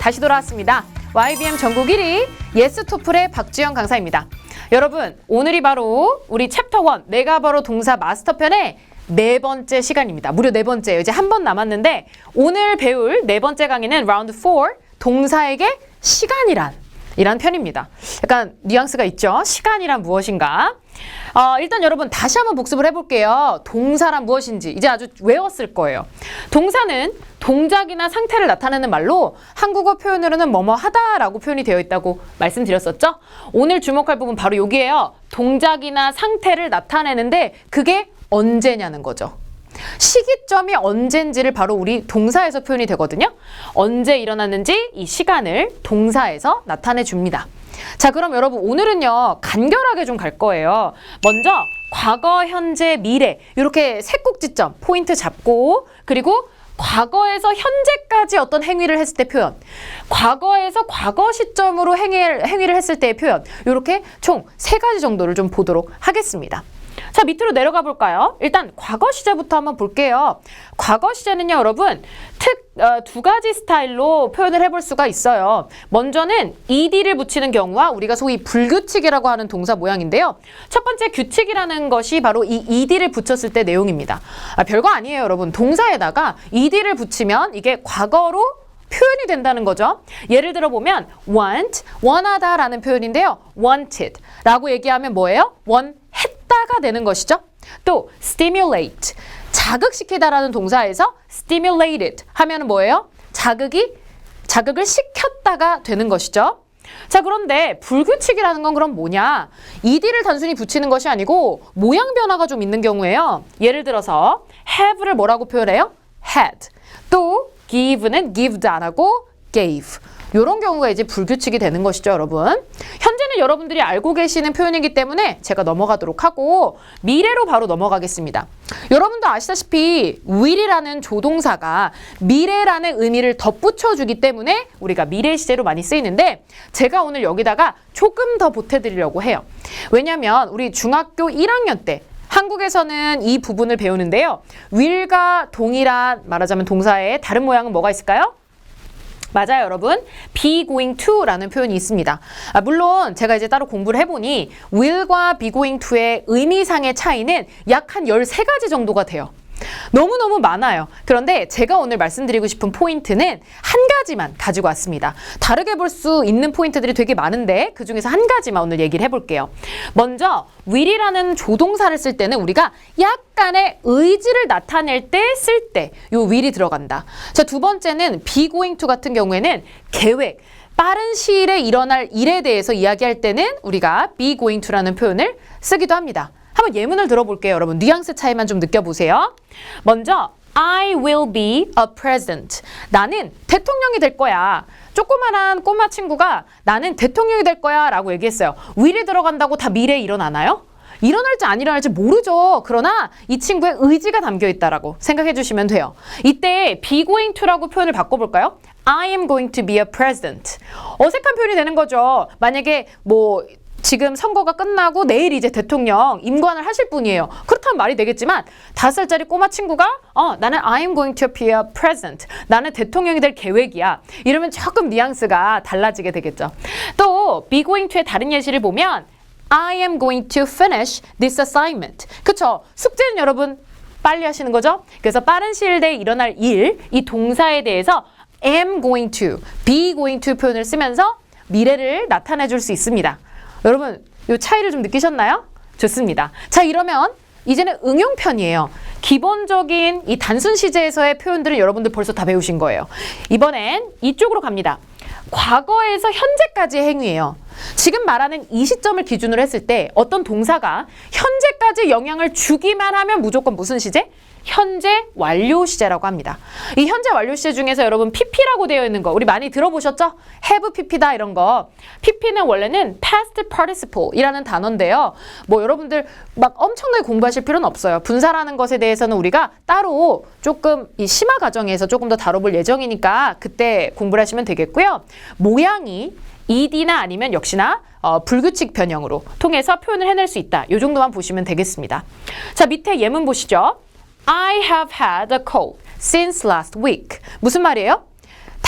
다시 돌아왔습니다. YBM 전국 1위 예스토플의 박주영 강사입니다. 여러분, 오늘이 바로 우리 챕터 1 내가 바로 동사 마스터편의 네 번째 시간입니다. 무려 네 번째예요. 이제 한 번 남았는데 오늘 배울 네 번째 강의는 라운드 4 동사에게 시간이란 이란 편입니다. 약간 뉘앙스가 있죠? 시간이란 무엇인가? 일단 여러분 다시 한번 복습을 해볼게요. 동사란 무엇인지 이제 아주 외웠을 거예요. 동사는 동작이나 상태를 나타내는 말로 한국어 표현으로는 뭐뭐 하다라고 표현이 되어 있다고 말씀드렸었죠? 오늘 주목할 부분 바로 여기에요. 동작이나 상태를 나타내는데 그게 언제냐는 거죠. 시기점이 언젠지를 바로 우리 동사에서 표현이 되거든요. 언제 일어났는지 이 시간을 동사에서 나타내 줍니다. 자, 그럼 여러분 오늘은요 간결하게 좀 갈 거예요. 먼저 과거, 현재, 미래 이렇게 세 꼭지점 포인트 잡고 그리고 과거에서 현재까지 어떤 행위를 했을 때 표현, 과거에서 과거 시점으로 행위를 했을 때의 표현 이렇게 총 세 가지 정도를 좀 보도록 하겠습니다. 자, 밑으로 내려가 볼까요? 일단 과거 시제부터 한번 볼게요. 과거 시제는요, 여러분 두 가지 스타일로 표현을 해볼 수가 있어요. 먼저는 ed를 붙이는 경우와 우리가 소위 불규칙이라고 하는 동사 모양인데요. 첫 번째 규칙이라는 것이 바로 이 ed를 붙였을 때 내용입니다. 별거 아니에요, 여러분. 동사에다가 ed를 붙이면 이게 과거로 표현이 된다는 거죠. 예를 들어 보면 want, 원하다라는 표현인데요. wanted 라고 얘기하면 뭐예요? 원했다가 되는 것이죠. 또 stimulate, 자극시키다라는 동사에서 stimulated 하면 뭐예요? 자극을 시켰다가 되는 것이죠. 자, 그런데 불규칙이라는 건 그럼 뭐냐? ed를 단순히 붙이는 것이 아니고 모양 변화가 좀 있는 경우에요. 예를 들어서 have를 뭐라고 표현해요? had. 또 give는 gived 안 하고 gave. 이런 경우가 이제 불규칙이 되는 것이죠, 여러분. 현재는 여러분들이 알고 계시는 표현이기 때문에 제가 넘어가도록 하고 미래로 바로 넘어가겠습니다. 여러분도 아시다시피 will이라는 조동사가 미래라는 의미를 덧붙여주기 때문에 우리가 미래 시제로 많이 쓰이는데 제가 오늘 여기다가 조금 더 보태드리려고 해요. 왜냐하면 우리 중학교 1학년 때 한국에서는 이 부분을 배우는데요. will과 동일한 말하자면 동사의 다른 모양은 뭐가 있을까요? 맞아요, 여러분. be going to 라는 표현이 있습니다. 물론 제가 이제 따로 공부를 해보니 will과 be going to의 의미상의 차이는 약 한 13가지 정도가 돼요. 너무너무 많아요. 그런데 제가 오늘 말씀드리고 싶은 포인트는 한 가지만 가지고 왔습니다. 다르게 볼 수 있는 포인트들이 되게 많은데 그중에서 한 가지만 오늘 얘기를 해볼게요. 먼저 will이라는 조동사를 쓸 때는 우리가 약간의 의지를 나타낼 때 쓸 때 요 will이 들어간다. 자, 두 번째는 be going to 같은 경우에는 계획, 빠른 시일에 일어날 일에 대해서 이야기할 때는 우리가 be going to라는 표현을 쓰기도 합니다. 한번 예문을 들어볼게요, 여러분. 뉘앙스 차이만 좀 느껴보세요. 먼저 I will be a president. 나는 대통령이 될 거야. 조그만한 꼬마 친구가 나는 대통령이 될 거야 라고 얘기했어요. will이 들어간다고 다 미래에 일어나나요? 일어날지 안 일어날지 모르죠. 그러나 이 친구의 의지가 담겨 있다라고 생각해 주시면 돼요. 이때 be going to라고 표현을 바꿔볼까요? I am going to be a president. 어색한 표현이 되는 거죠. 만약에 지금 선거가 끝나고 내일 이제 대통령 임관을 하실 분이에요. 그렇다면 말이 되겠지만 5살짜리 꼬마 친구가 나는 I am going to be a president. 나는 대통령이 될 계획이야. 이러면 조금 뉘앙스가 달라지게 되겠죠. 또 be going to의 다른 예시를 보면 I am going to finish this assignment. 그쵸? 숙제는 여러분 빨리 하시는 거죠? 그래서 빠른 시일 내에 일어날 일, 이 동사에 대해서 am going to, be going to 표현을 쓰면서 미래를 나타내 줄 수 있습니다. 여러분, 이 차이를 좀 느끼셨나요? 좋습니다. 자, 이러면 이제는 응용편이에요. 기본적인 이 단순 시제에서의 표현들은 여러분들 벌써 다 배우신 거예요. 이번엔 이쪽으로 갑니다. 과거에서 현재까지의 행위예요. 지금 말하는 이 시점을 기준으로 했을 때 어떤 동사가 현재까지 영향을 주기만 하면 무조건 무슨 시제? 현재 완료 시제라고 합니다. 이 현재 완료 시제 중에서 여러분 pp라고 되어 있는 거 우리 많이 들어보셨죠? have pp다 이런 거. pp는 원래는 past participle 이라는 단어인데요. 여러분들 막 엄청나게 공부하실 필요는 없어요. 분사라는 것에 대해서는 우리가 따로 조금 이 심화 과정에서 조금 더 다뤄볼 예정이니까 그때 공부를 하시면 되겠고요. 모양이 ed나 아니면 역시나 불규칙 변형으로 통해서 표현을 해낼 수 있다. 이 정도만 보시면 되겠습니다. 자, 밑에 예문 보시죠. I have had a cold since last week. 무슨 말이에요?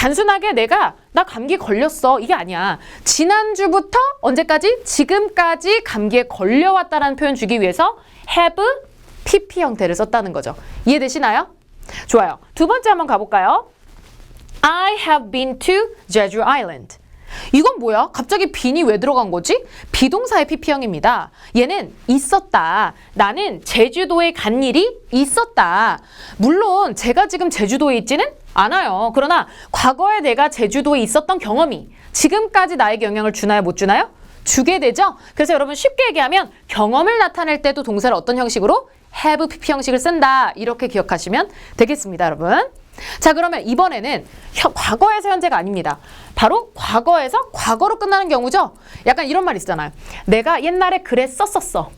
단순하게 나 감기 걸렸어 이게 아니야. 지난주부터 언제까지? 지금까지 감기에 걸려왔다라는 표현 주기 위해서 have PP 형태를 썼다는 거죠. 이해되시나요? 좋아요. 두 번째 한번 가볼까요? I have been to Jeju Island. 이건 뭐야? 갑자기 bean이 왜 들어간 거지? 비동사의 PP형입니다. 얘는 있었다. 나는 제주도에 간 일이 있었다. 물론 제가 지금 제주도에 있지는 않아요. 그러나 과거에 내가 제주도에 있었던 경험이 지금까지 나에게 영향을 주나요? 못 주나요? 주게 되죠? 그래서 여러분 쉽게 얘기하면 경험을 나타낼 때도 동사를 어떤 형식으로? have PP 형식을 쓴다. 이렇게 기억하시면 되겠습니다, 여러분. 자, 그러면 이번에는 과거에서 현재가 아닙니다. 바로 과거에서 과거로 끝나는 경우죠. 약간 이런 말 있잖아요. 내가 옛날에 그랬었었어.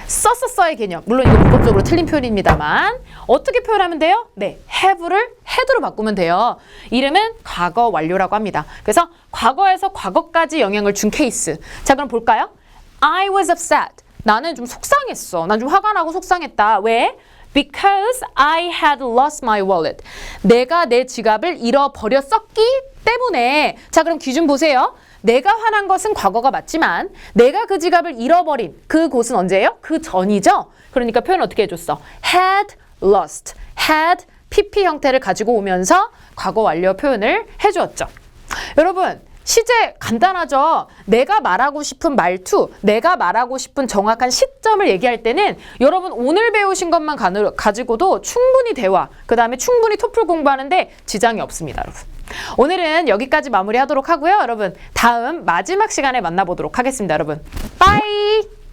썼었어의 개념. 물론 이거 문법적으로 틀린 표현입니다만 어떻게 표현하면 돼요? 네, have를 had로 바꾸면 돼요. 이름은 과거 완료라고 합니다. 그래서 과거에서 과거까지 영향을 준 케이스. 자, 그럼 볼까요? I was upset. 나는 좀 속상했어. 난 좀 화가 나고 속상했다. 왜? Because I had lost my wallet. 내가 내 지갑을 잃어버렸었기 때문에. 자, 그럼 기준 보세요. 내가 화난 것은 과거가 맞지만 내가 그 지갑을 잃어버린 그곳은 언제예요? 그 전이죠. 그러니까 표현 어떻게 해줬어? had lost. had PP 형태를 가지고 오면서 과거 완료 표현을 해주었죠. 여러분, 시제 간단하죠? 내가 말하고 싶은 말투, 내가 말하고 싶은 정확한 시점을 얘기할 때는 여러분 오늘 배우신 것만 가지고도 충분히 대화, 그 다음에 충분히 토플 공부하는데 지장이 없습니다, 여러분. 오늘은 여기까지 마무리하도록 하고요. 여러분, 다음 마지막 시간에 만나보도록 하겠습니다, 여러분. 빠이!